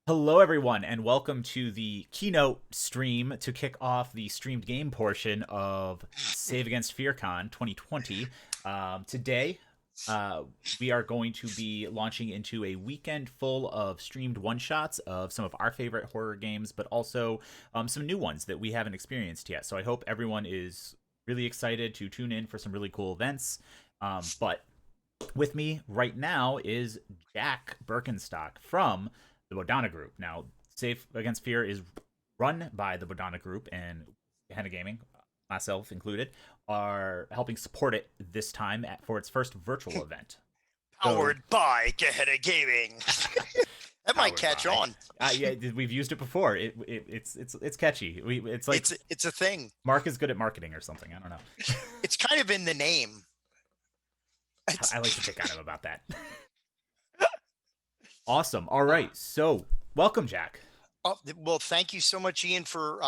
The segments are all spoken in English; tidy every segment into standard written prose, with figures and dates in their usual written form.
Hello, everyone, and welcome to the Keynote stream to kick off the streamed game portion of Save Against FearCon 2020. Today, uh, we are going to be launching into a weekend full of streamed one shots of some of our favorite horror games, but also some new ones that we haven't experienced yet. So I hope everyone is really excited to tune in for some really cool events. But with me right now is Jack Birkenstock from the Bodhana Group. Now, Safe Against Fear is run by the Bodhana Group, and Gehenna Gaming, myself included, are helping support it this time for its first virtual event. So, Powered by Gehenna Gaming. That might powered catch by. on. Yeah, we've used it before. It's catchy. It's like It's a thing. Mark is good at marketing or something. I don't know. It's kind of in the name. I like to pick on him about that. Awesome. All right. So, welcome, Jack. Well, thank you so much, Ian, for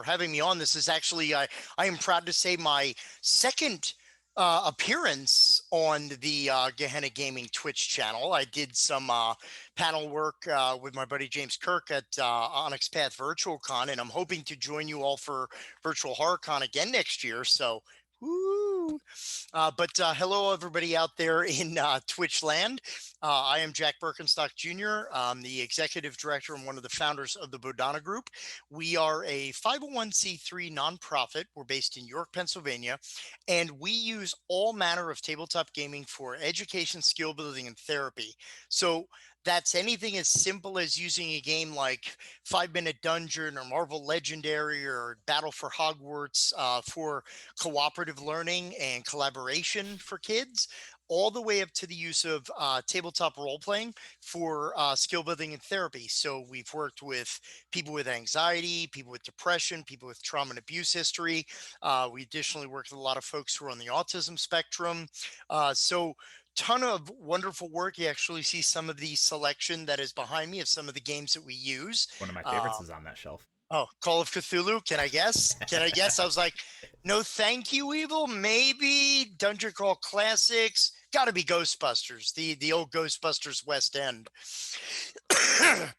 having me on. This is actually I am proud to say my second appearance on the Gehenna Gaming Twitch channel. I did some panel work with my buddy James Kirk at Onyx Path Virtual Con, and I'm hoping to join you all for Virtual Horror Con again next year. So, woo! But hello, everybody out there in Twitch land. I am Jack Birkenstock Jr. I'm the executive director and one of the founders of the Bodhana Group. We are a 501c3 nonprofit. We're based in York, Pennsylvania, and we use all manner of tabletop gaming for education, skill building, and therapy. So that's anything as simple as using a game like 5 Minute Dungeon or Marvel Legendary or Battle for Hogwarts for cooperative learning and collaboration for kids, all the way up to the use of tabletop role playing for skill building and therapy. So we've worked with people with anxiety, people with depression, people with trauma and abuse history. We additionally work with a lot of folks who are on the autism spectrum. So ton of wonderful work. You actually see some of the selection that is behind me of some of the games that we use. One of my Uh, favorites is on that shelf. Oh, Call of Cthulhu. Can I guess? Can I guess? I was like, no, thank you, Evil. Maybe Dungeon Crawl Classics. Got to be Ghostbusters, the old Ghostbusters West End.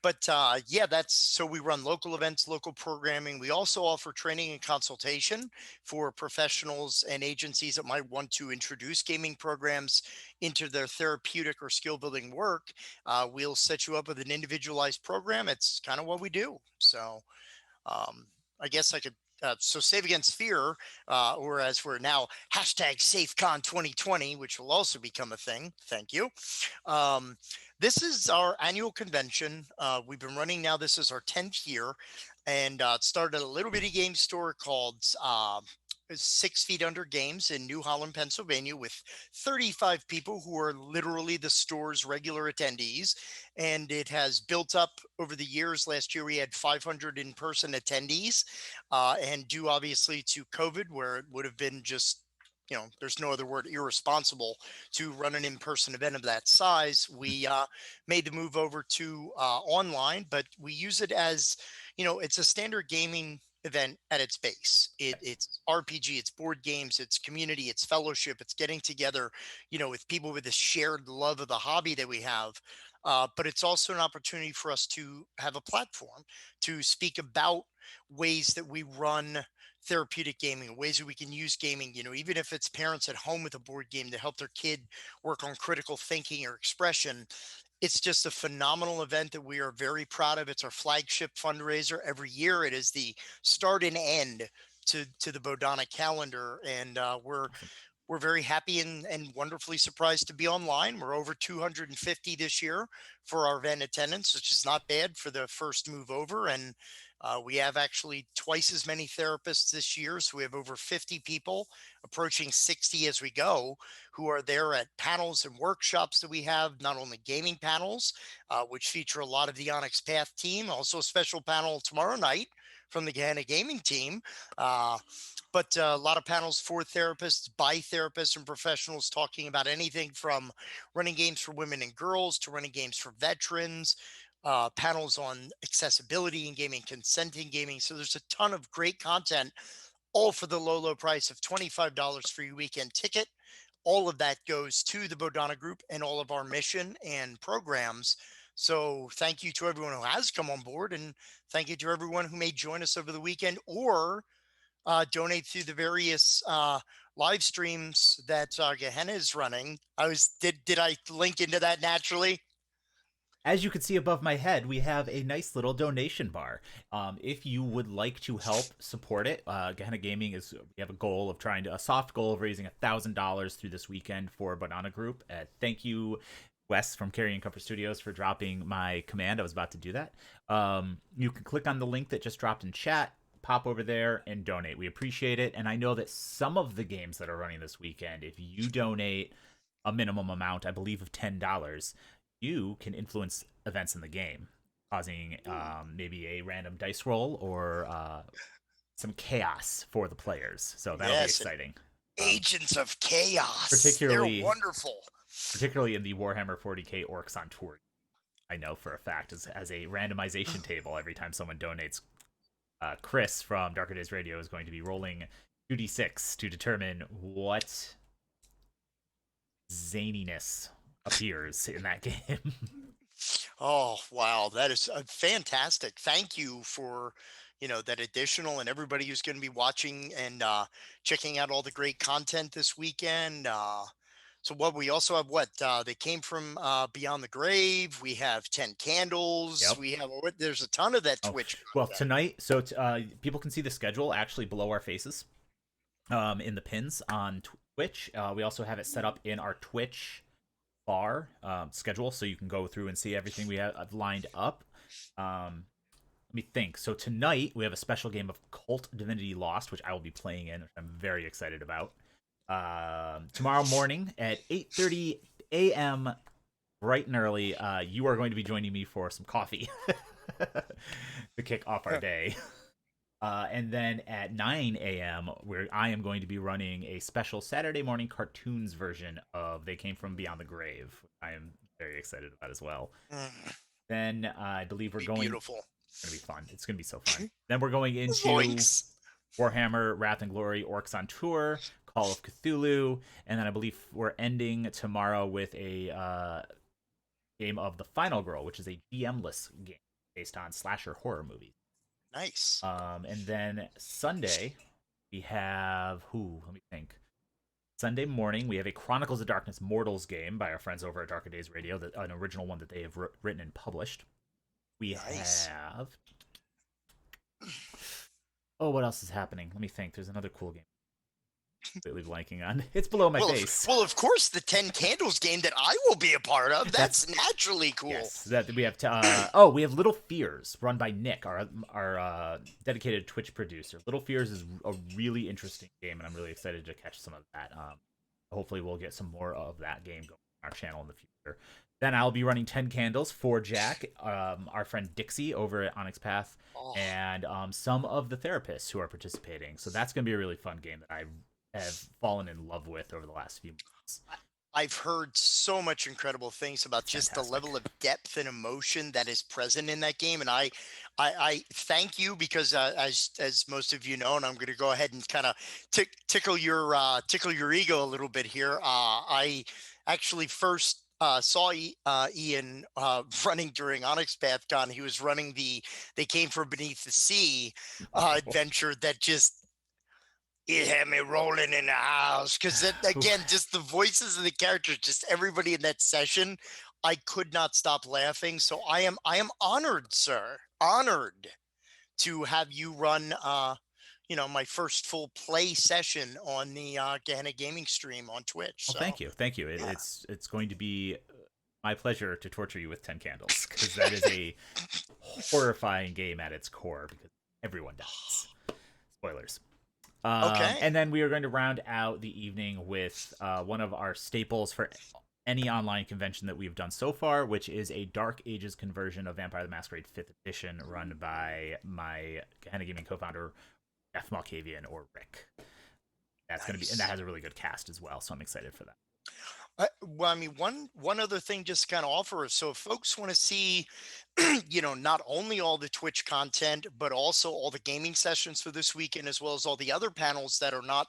But yeah, that's so we run local events, local programming. We also offer training and consultation for professionals and agencies that might want to introduce gaming programs into their therapeutic or skill building work. We'll set you up with an individualized program. It's kind of what we do. So I guess I could. So Save Against Fear, or as we're now hashtag SAFeCon2020, which will also become a thing. Thank you. This is our annual convention. We've been running now. This is our 10th year, and it started at a little bitty game store called 6 Feet Under Games in New Holland, Pennsylvania, with 35 people who are literally the store's regular attendees. And it has built up over the years. Last year, we had 500 in person attendees, and due obviously to COVID, where it would have been just there's no other word, irresponsible to run an in-person event of that size. We made the move over to online, but we use it as, it's a standard gaming event at its base. It's RPG, it's board games, it's community, it's fellowship, it's getting together, with people with a shared love of the hobby that we have. But it's also an opportunity for us to have a platform to speak about ways that we run therapeutic gaming, ways that we can use gaming, even if it's parents at home with a board game to help their kid work on critical thinking or expression. It's just a phenomenal event that we are very proud of. It's our flagship fundraiser every year. It is the start and end to the Bodhana calendar, and we're very happy and wonderfully surprised to be online. We're over 250 this year for our event attendance, which is not bad for the first move over. And we have actually twice as many therapists this year. So we have over 50 people, approaching 60 as we go, who are there at panels and workshops that we have, not only gaming panels, which feature a lot of the Onyx Path team, also a special panel tomorrow night from the Gehenna Gaming team. But a lot of panels for therapists, by therapists and professionals, talking about anything from running games for women and girls to running games for veterans, panels on accessibility in gaming, consent in gaming. So there's a ton of great content, all for the low, low price of $25 for your weekend ticket. All of that goes to the Bodhana Group and all of our mission and programs. So thank you to everyone who has come on board, and thank you to everyone who may join us over the weekend or donate through the various live streams that Gehenna is running. Did I link into that naturally? As you can see above my head, we have a nice little donation bar. If you would like to help support it, Gehenna Gaming we have a goal of a soft goal of raising $1,000 through this weekend for Bodhana Group. Thank you, Wes from Carrying Comfort Studios, for dropping my command. I was about to do that. You can click on the link that just dropped in chat, pop over there and donate. We appreciate it. And I know that some of the games that are running this weekend, if you donate a minimum amount, I believe of $10, you can influence events in the game, causing maybe a random dice roll or some chaos for the players. So that'll be Yes, exciting. agents of chaos. They're Particularly, wonderful. particularly in the Warhammer 40k Orcs on Tour. I know for a fact as a randomization table every time someone donates. Chris from Darker Days Radio is going to be rolling 2d6 to determine what zaniness appears in that game. Oh, wow. That is fantastic. Thank you for, that additional and everybody who's going to be watching and checking out all the great content this weekend. So what we also have they came from Beyond the Grave. We have 10 Candles. Yep. We have there's a ton of that Twitch Well, content. tonight, so people can see the schedule actually below our faces in the pins on Twitch. We also have it set up in our Twitch bar schedule, so you can go through and see everything we have lined up. Let me think. So tonight we have a special game of Kult Divinity Lost, which I will be playing in, which I'm very excited about. Tomorrow morning at 8:30 a.m. bright and early, you are going to be joining me for some coffee to kick off our day. And then at 9 a.m., where I am going to be running a special Saturday morning cartoons version of They Came From Beyond the Grave. I am very excited about as well. Then I believe we're going. Beautiful. It's gonna be fun. It's gonna be so fun. Then we're going into Zoinks. Warhammer Wrath and Glory Orcs on Tour, Call of Cthulhu, and then I believe we're ending tomorrow with a game of The Final Girl, which is a GM-less game based on slasher horror movies. Nice. And then Sunday we have Let me think. Sunday morning we have a Chronicles of Darkness Mortals game by our friends over at Darker Days Radio, an original one that they have written and published. We have. Oh, what else is happening? Let me think. There's another cool game. Completely blanking on. It's below my face. Well, of course, the 10 Candles game that I will be a part of. That's naturally cool. Yes, that we have. We have Little Fears, run by Nick, our dedicated Twitch producer. Little Fears is a really interesting game, and I'm really excited to catch some of that. Hopefully, we'll get some more of that game going on our channel in the future. Then I'll be running 10 Candles for Jack, our friend Dixie over at Onyx Path, and some of the therapists who are participating. So that's going to be a really fun game that I have fallen in love with over the last few months. I've heard so much incredible things about just the level of depth and emotion that is present in that game, and I thank you because as most of you know, and I'm going to go ahead and kind of tickle your ego a little bit here. I actually first saw Ian running during Onyx PathCon. He was running They Came From Beneath the Sea adventure that just it had me rolling in the house because again, just the voices of the characters, just everybody in that session, I could not stop laughing. So I am honored, sir, honored to have you run my first full play session on the Gehenna Gaming stream on Twitch. Well, so thank you. It's going to be my pleasure to torture you with 10 Candles, because that is a horrifying game at its core, because everyone dies. Spoilers. Okay. And then we are going to round out the evening with one of our staples for any online convention that we've done so far, which is a Dark Ages conversion of Vampire the Masquerade 5th edition, run by my Gehenna Gaming co-founder, Jeff Malkavian, or Rick. That's going to be, and that has a really good cast as well, so I'm excited for that. Well, I mean, one other thing just to kind of offer. So if folks want to see, not only all the Twitch content, but also all the gaming sessions for this weekend, as well as all the other panels that are not,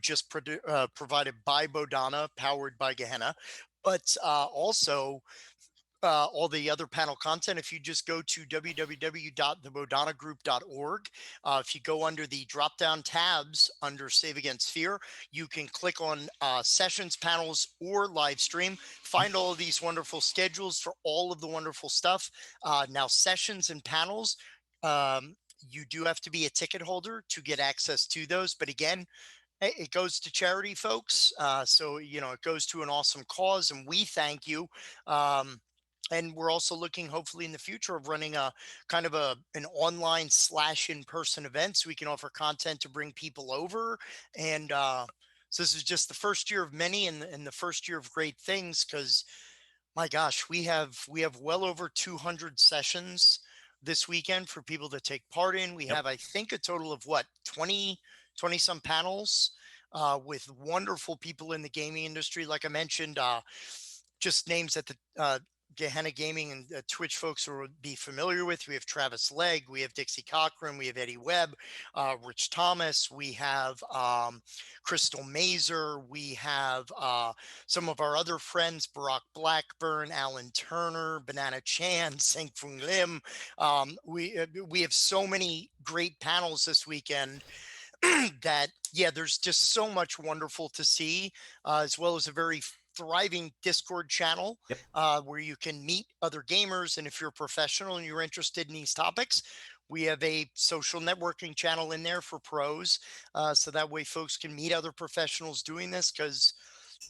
just provided by Bodhana, powered by Gehenna, but also all the other panel content. If you just go to www.thebodhanagroup.org, if you go under the drop down tabs under Save Against Fear, you can click on sessions, panels, or live stream. Find all of these wonderful schedules for all of the wonderful stuff. Now, sessions and panels, you do have to be a ticket holder to get access to those. But again, it goes to charity, folks. So, it goes to an awesome cause, and we thank you. And we're also looking, hopefully, in the future of running a kind of an online / in-person event, so we can offer content to bring people over. And so this is just the first year of many, and the first year of great things. Because my gosh, we have well over 200 sessions this weekend for people to take part in. We Yep. have, I think, a total of what, 20 some panels with wonderful people in the gaming industry. Like I mentioned, just names that the Gehenna Gaming and Twitch folks will be familiar with. We have Travis Legg, we have Dixie Cochran, we have Eddie Webb, Rich Thomas, we have Crystal Mazer, we have some of our other friends, Barack Blackburn, Alan Turner, Banana Chan, Seng Fung Lim. We have so many great panels this weekend that, yeah, there's just so much wonderful to see, as well as a very thriving Discord channel Yep. where you can meet other gamers. And if you're a professional and you're interested in these topics, we have a social networking channel in there for pros. So that way folks can meet other professionals doing this, because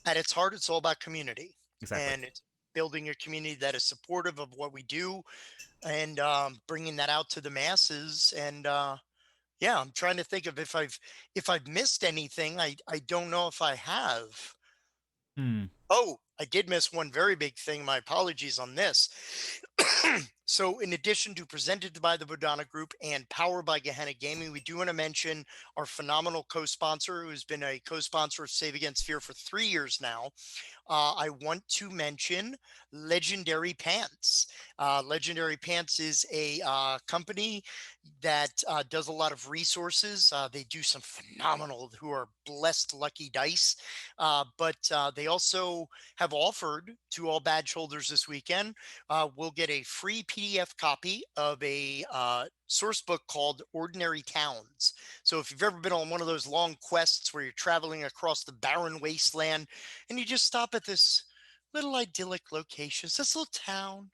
at its heart, it's all about community. Exactly. And it's building a community that is supportive of what we do, and bringing that out to the masses. And yeah, I'm trying to think of if I've missed anything. I don't know if I have. Hmm. Oh, I did miss one very big thing. My apologies on this. So, in addition to presented by the Bodhana Group and powered by Gehenna Gaming, we do want to mention our phenomenal co-sponsor, who's been a co-sponsor of Save Against Fear for 3 years now. I want to mention Legendary Pants. Legendary Pants is a company that does a lot of resources. They do some phenomenal, who are blessed lucky dice, but they also have offered to all badge holders this weekend, we'll get a free PDF copy of a source book called Ordinary Towns. So if you've ever been on one of those long quests where you're traveling across the barren wasteland and you just stop at this little idyllic location, it's this little town,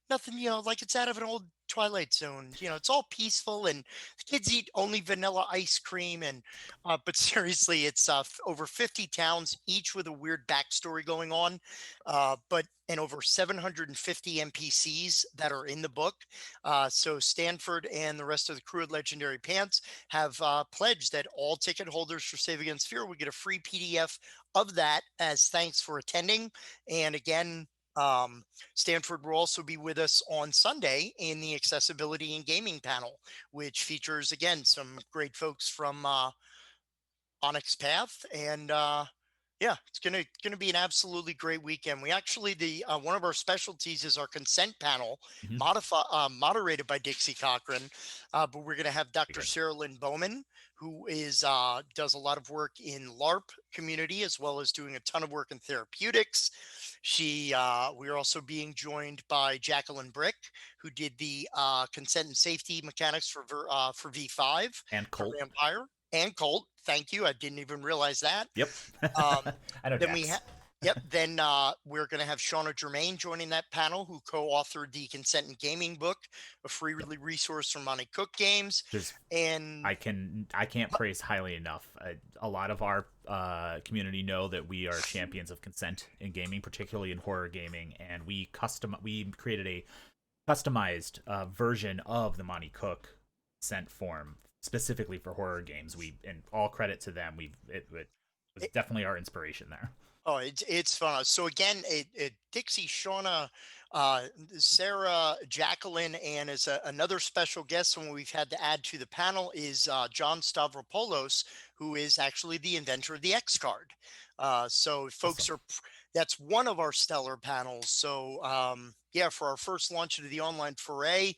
nothing, like it's out of an old Twilight Zone. It's all peaceful, and the kids eat only vanilla ice cream. And but seriously, it's over 50 towns, each with a weird backstory going on. And over 750 NPCs that are in the book. So Stanford and the rest of the crew at Legendary Pants have pledged that all ticket holders for Save Against Fear will get a free PDF of that as thanks for attending. And again, Stanford will also be with us on Sunday in the accessibility and gaming panel, which features, again, some great folks from Onyx Path. And yeah, it's gonna be an absolutely great weekend. We actually, the one of our specialties is our consent panel, Mhm. moderated by Dixie Cochran. But we're gonna have Dr. Good. Sarah Lynn Bowman, who is does a lot of work in LARP community, as well as doing a ton of work in therapeutics. We are also being joined by Jacqueline Brick, who did the consent and safety mechanics for V5 And for Colt. Vampire and Colt. Thank you. I didn't even realize that. Yep. Um, I know then we Dax. have, yep. Then we're going to have Shauna Germain joining that panel, who co-authored the Consent and Gaming book, a free resource from Monty Cook Games. Just And I can't praise highly enough. A lot of our community know that we are champions of consent in gaming, particularly in horror gaming, and we created a customized version of the Monty Cook consent form specifically for horror games. And all credit to them. It was definitely our inspiration there. oh, it's fun. So again, Dixie, Shauna, Sarah, Jacqueline, and as another special guest, someone we've had to add to the panel is John Stavropoulos, who is actually the inventor of the X card. So folks Awesome. that's one of our stellar panels. So yeah, for our first launch into the online foray,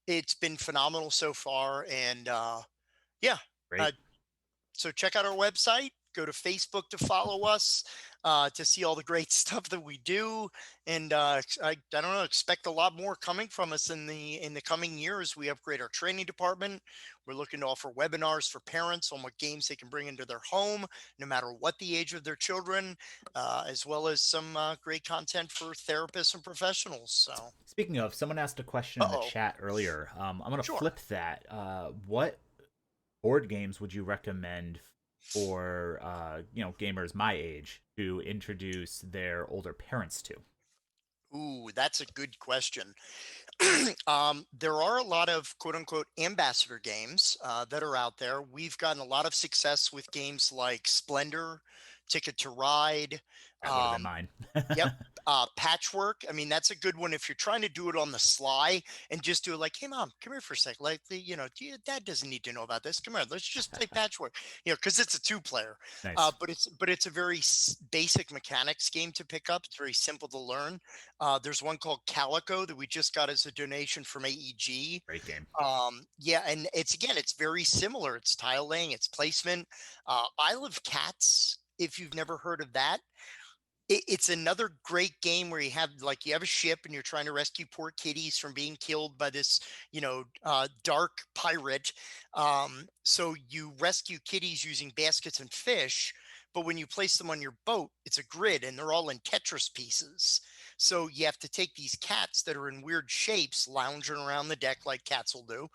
it's been phenomenal so far. And yeah, Great. uh, so check out our website. Go to Facebook to follow us, to see all the great stuff that we do. And I don't know, expect a lot more coming from us in the coming years. We upgrade our training department. We're looking to offer webinars for parents on what games they can bring into their home, no matter what the age of their children, as well as some great content for therapists and professionals. So, Speaking of, someone asked a question in the uh-oh, chat earlier. I'm going to sure. flip that. What board games would you recommend for gamers my age to introduce their older parents to? Ooh, that's a good question. There are a lot of quote unquote ambassador games that are out there. We've gotten a lot of success with games like Splendor, Ticket to Ride. That would have been Um, mine. Yep. Patchwork. I mean, that's a good one if you're trying to do it on the sly and just do it like, hey, mom, come here for a sec. Like, dad doesn't need to know about this. Come here, let's just play patchwork. Because it's a two-player. Nice. But it's a very basic mechanics game to pick up. It's very simple to learn. There's one called Calico that we just got as a donation from AEG. Great game. Yeah, and it's very similar. It's tile laying, it's placement. Isle of Cats. If you've never heard of that, it's another great game where you have a ship and you're trying to rescue poor kitties from being killed by this dark pirate. So you rescue kitties using baskets and fish, but when you place them on your boat, it's a grid and they're all in Tetris pieces. So you have to take these cats that are in weird shapes lounging around the deck like cats will do,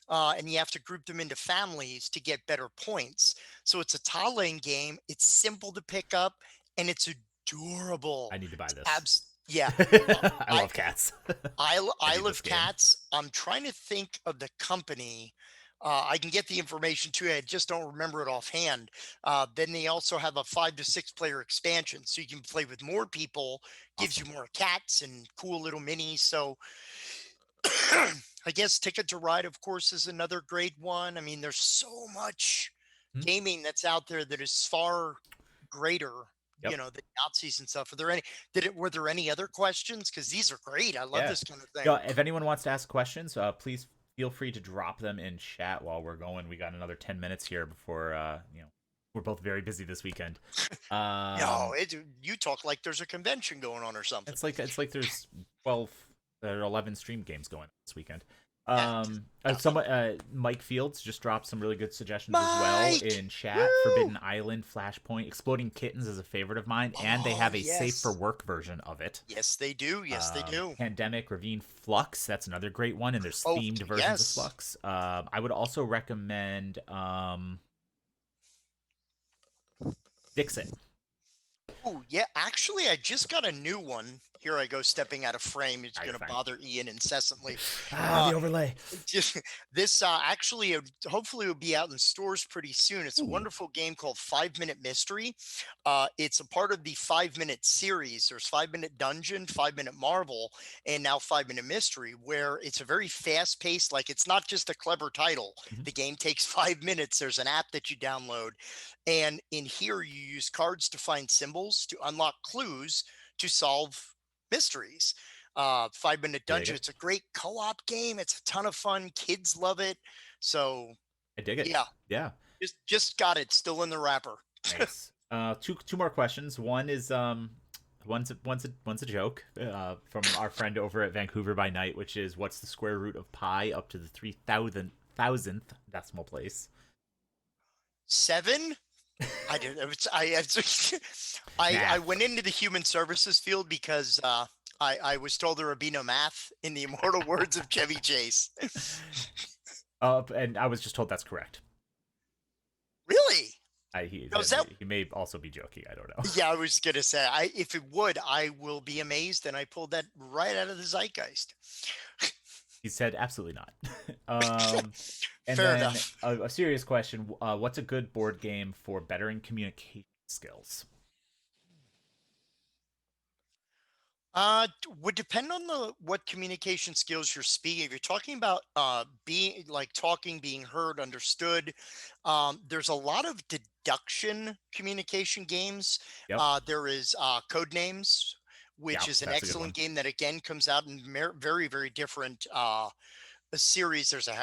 and you have to group them into families to get better points. So it's a tile laying game. It's simple to pick up and it's adorable. I need to buy It's this. yeah. I I love cats. I I need love this game. cats. I'm trying to think of the company. I can get the information to you. I just don't remember it offhand. Then they also have a 5 to 6 player expansion, so you can play with more people. Gives you Awesome. more cats and cool little minis. So I guess Ticket to Ride, of course, is another great one. I mean, there's so much Hmm? gaming that's out there that is far greater, Yep. than Nazis and stuff. Were there any other questions? Because these are great. I love Yeah. this kind of thing. Yeah. If anyone wants to ask questions, please feel free to drop them in chat while we're going. We got another 10 minutes here before we're both very busy this weekend. No, Um, you talk like there's a convention going on or something. it's like there's 12 or 11 stream games going this weekend. Yeah, Someone, Mike Fields just dropped some really good suggestions as well Mike. in chat. Woo! Forbidden Island, Flashpoint, Exploding Kittens is a favorite of mine, and they Oh have a safe for yes, work version of it. yes they do. Yes they do. Pandemic, Ravine, Flux, that's another great one, and there's Oh themed versions of yes. Flux. I would also recommend Dixit. Oh yeah. Actually, I just got a new one. Here I go, stepping out of frame. It's Ah, you're going to fine. bother Ian incessantly. The Uh, overlay. just this actually hopefully will be out in stores pretty soon. It's a Ooh, wonderful game called 5 Minute Mystery. It's a part of the 5 Minute series. There's 5 Minute Dungeon, 5 Minute Marvel, and now 5 Minute Mystery, where it's a very fast paced, like it's not just a clever title. mhm. The game takes 5 minutes. There's an app that you download, and in here you use cards to find symbols to unlock clues to solve mysteries. 5 Minute I dig Dungeon. it. It's a great co-op game. It's a ton of fun. Kids love it. So I dig it. yeah, Yeah. just got it. Still in the wrapper. Nice. Two more questions. One is one's a joke from our friend over at Vancouver by Night, which is what's the square root of pi up to the 3,000th decimal place? 7. I did. I Math. went into the human services field because I was told there would be no math, in the immortal words of Chevy Chase. And I was just told that's correct. Really? He Now, is said that? he may also be joking. I don't know. Yeah, I was gonna say. If it would, I will be amazed. And I pulled that right out of the zeitgeist. He said absolutely not. um, and Fair then enough. a serious question: what's a good board game for bettering communication skills? Would depend on the what communication skills you're speaking. If you're talking about being like talking, being heard, understood, there's a lot of deduction communication games. Yep. There is Code Names, Yeah, which is an that's a good one. excellent game that again comes out in very, very different a series. There's a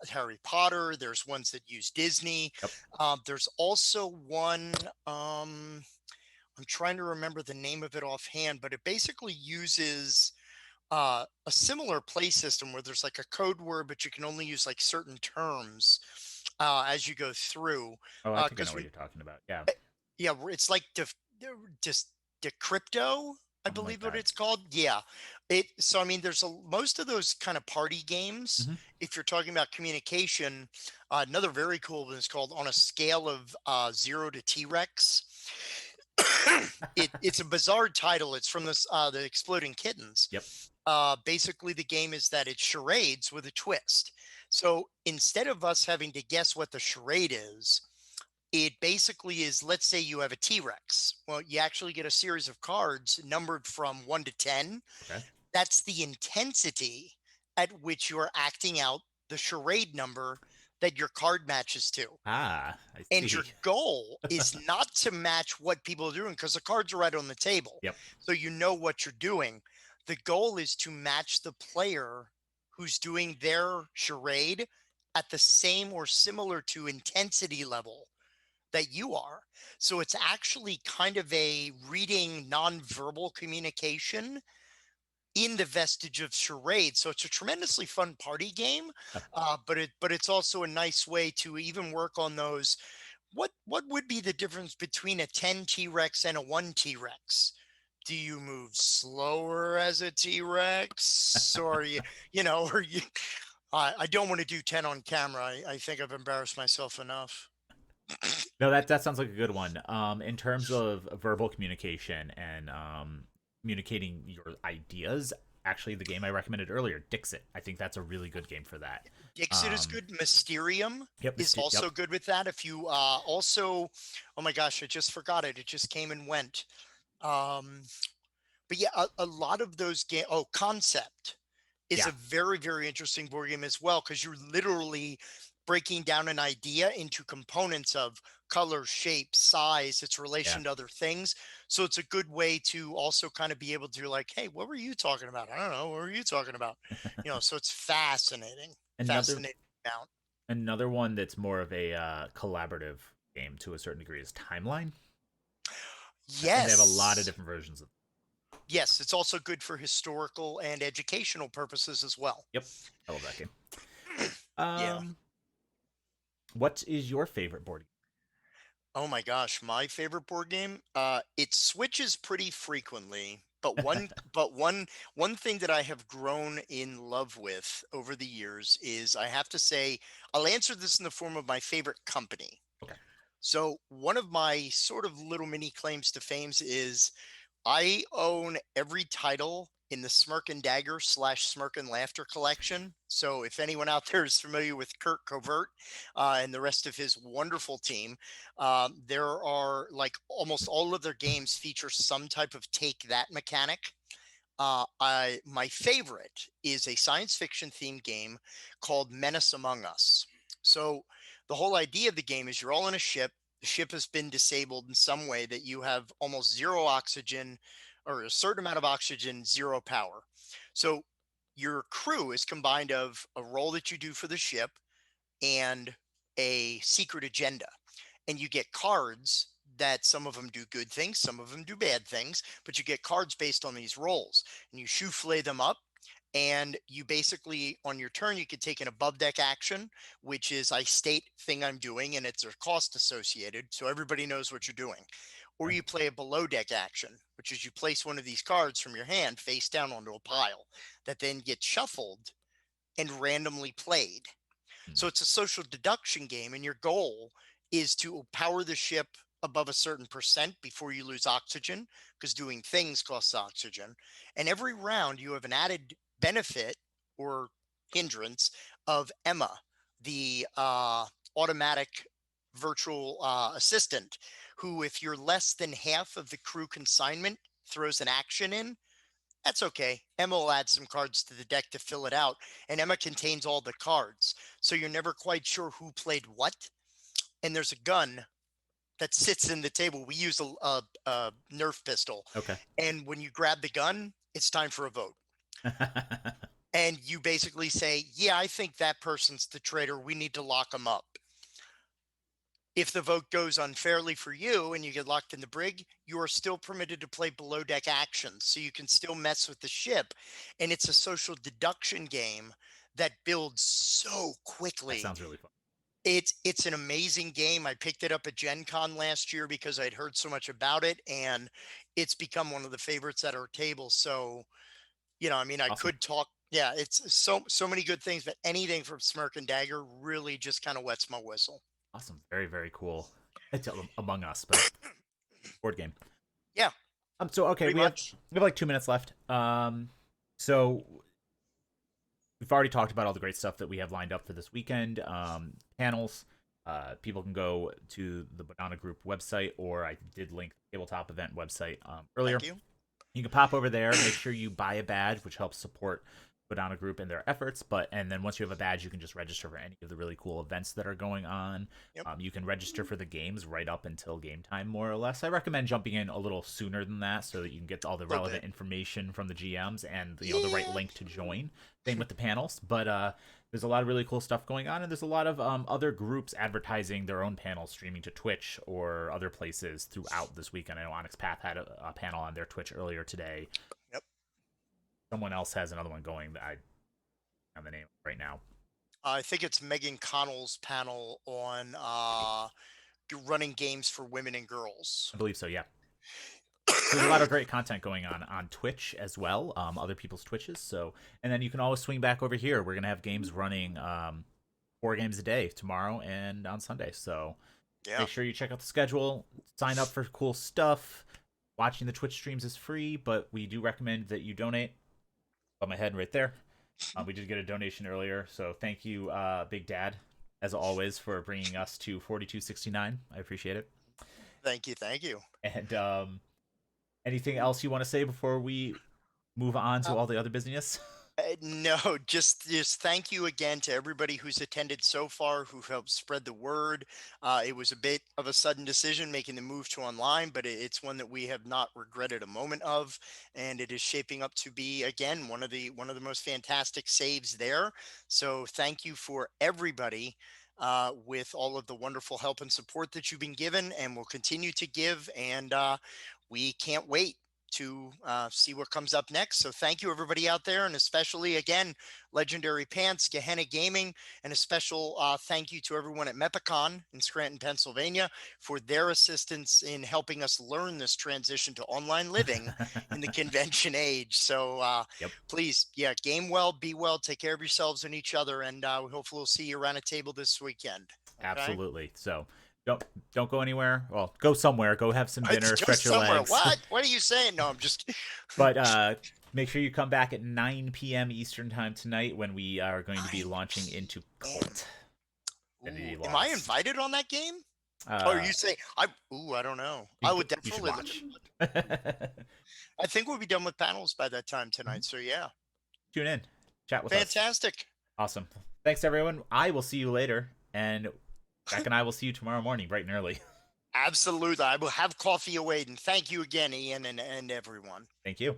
Harry Potter. There's ones that use Disney. Yep. There's also one. I'm trying to remember the name of it offhand, but it basically uses a similar play system where there's like a code word, but you can only use like certain terms as you go through. Oh, I think I know Because what you're talking about. Yeah, yeah, it's like just decrypto, I something like believe what that. it's called. Yeah, so I mean, there's most of those kind of party games. Hmm. If you're talking about communication, another very cool one is called On a Scale of 0 to T-Rex. It's a bizarre title. It's from the Exploding Kittens. Yep. Basically, the game is that it's charades with a twist. So instead of us having to guess what the charade is, it basically is, let's say you have a T-Rex. Well, you actually get a series of cards numbered from 1 to 10. Okay. That's the intensity at which you're acting out the charade number that your card matches to. Ah, I And see. your goal is not to match what people are doing because the cards are right on the table. Yep. So you know what you're doing. The goal is to match the player who's doing their charade at the same or similar to intensity level that you are. So it's actually kind of a reading nonverbal communication in the vestige of charade. So it's a tremendously fun party game, but it's also a nice way to even work on those. What would be the difference between a 10 T-Rex and a 1 T-Rex? Do you move slower as a T-Rex, or or you? I don't want to do 10 on camera. I think I've embarrassed myself enough. No, that sounds like a good one. In terms of verbal communication and communicating your ideas, actually, the game I recommended earlier, Dixit, I think that's a really good game for that. Dixit is good. Mysterium Yep. is Yep. also good with that. If you also, oh my gosh, I just forgot it. It just came and went. Um, but yeah, a lot of those games. Oh, Concept is Yeah. a very, very interesting board game as well, because you're literally breaking down an idea into components of color, shape, size, its Yeah. relation to other things. So it's a good way to also kind of be able to like, hey, what were you talking about? I don't know. What were you talking about? So it's fascinating, Another fascinating amount. another one that's more of a collaborative game to a certain degree is Timeline, and they have a lot of Yes. different versions of. Yes. It's also good for historical and educational purposes as well. Yep. I love that game. Yeah. Um, what is your favorite board game? Oh my gosh, my favorite board game. It switches pretty frequently, but one thing that I have grown in love with over the years is, I have to say, I'll answer this in the form of my favorite company. Okay. So one of my sort of little mini claims to fame is I own every title in the Smirk and Dagger / Smirk and Laughter collection. So if anyone out there is familiar with Kurt Covert and the rest of his wonderful team, there are like almost all of their games feature some type of take that mechanic. My favorite is a science fiction themed game called Menace Among Us. So the whole idea of the game is you're all in a ship. The ship has been disabled in some way that you have almost zero oxygen, or a certain amount of oxygen, zero power. So your crew is combined of a role that you do for the ship and a secret agenda. And you get cards that some of them do good things, some of them do bad things, but you get cards based on these roles, and you shooflay them up. And you basically, on your turn, you could take an above deck action, which is I state thing I'm doing and it's a cost associated. So everybody knows what you're doing. Or Okay. you play a below deck action, which is you place one of these cards from your hand face down onto a pile that then gets shuffled and randomly played. Hmm. So it's a social deduction game, and your goal is to power the ship above a certain percent before you lose oxygen, because doing things costs oxygen. And every round, you have an added benefit or hindrance of Emma, the automatic virtual assistant, who, if you're less than half of the crew consignment, throws an action in. That's okay. Emma will add some cards to the deck to fill it out, and Emma contains all the cards. So you're never quite sure who played what. And there's a gun that sits in the table. We use a Nerf pistol. Okay. And when you grab the gun, it's time for a vote. And you basically say, yeah, I think that person's the traitor. We need to lock them up. If the vote goes unfairly for you and you get locked in the brig, you are still permitted to play below deck actions. So you can still mess with the ship. And it's a social deduction game that builds so quickly. That sounds really fun. It's an amazing game. I picked it up at Gen Con last year because I'd heard so much about it, and it's become one of the favorites at our table. So, I mean, I Awesome. could talk. Yeah, it's so many good things, but anything from Smirk and Dagger really just kind of wets my whistle. Awesome. Very, very cool. It's Among Us, but board game. Yeah, So okay, pretty we have much. 2 minutes left. So we've already talked about all the great stuff that we have lined up for this weekend. Panels. People can go to the Bodhana Group website, or I did link the tabletop event website earlier. Thank you. You can pop over there, make sure you buy a badge, which helps support Bodhana Group and their efforts. And then once you have a badge, you can just register for any of the really cool events that are going on. Yep. You can register for the games right up until game time, more or less. I recommend jumping in a little sooner than that so that you can get all the relevant information from the GMs and the right link to join. Same with the panels, but there's a lot of really cool stuff going on, and there's a lot of other groups advertising their own panels, streaming to Twitch or other places throughout this weekend. I know Onyx Path had a panel on their Twitch earlier today. Yep. Someone else has another one going that I don't have the name right now. I think it's Megan Connell's panel on running games for women and girls. I believe so, yeah. There's a lot of great content going on Twitch as well, other people's Twitches. So, and then you can always swing back over here. We're gonna have games running 4 games a day tomorrow and on Sunday. So make sure you check out the schedule, sign up for cool stuff. Watching the Twitch streams is free, but we do recommend that you donate. On my head right there. We did get a donation earlier, so thank you, Big Dad, as always, for bringing us to 4269. I appreciate it. Thank you. And anything else you want to say before we move on to all the other business? No, just thank you again to everybody who's attended so far, who helped spread the word. It was a bit of a sudden decision making the move to online, but it's one that we have not regretted a moment of, and it is shaping up to be again one of the most fantastic saves there. So thank you for everybody with all of the wonderful help and support that you've been given and will continue to give, and we can't wait to see what comes up next. So thank you everybody out there, and especially again, Legendary Pants, Gehenna Gaming, and a special thank you to everyone at Mepicon in Scranton, Pennsylvania for their assistance in helping us learn this transition to online living in the convention age. So please, game well, be well, take care of yourselves and each other, and hopefully we'll see you around a table this weekend. Okay? Absolutely. So don't go anywhere. Well, go somewhere. Go have some dinner. Stretch your legs. What are you saying? No, I'm just. But make sure you come back at 9 p.m. Eastern time tonight when we are going to be launching into Kult. Am I invited on that game? Or you say I don't know. I would definitely watch. I think we'll be done with panels by that time tonight. So yeah. Tune in. Chat with us. Fantastic. Awesome. Thanks everyone. I will see you later, and Jack and I will see you tomorrow morning, bright and early. Absolutely. I will have coffee awaiting. Thank you again, Ian, and everyone. Thank you.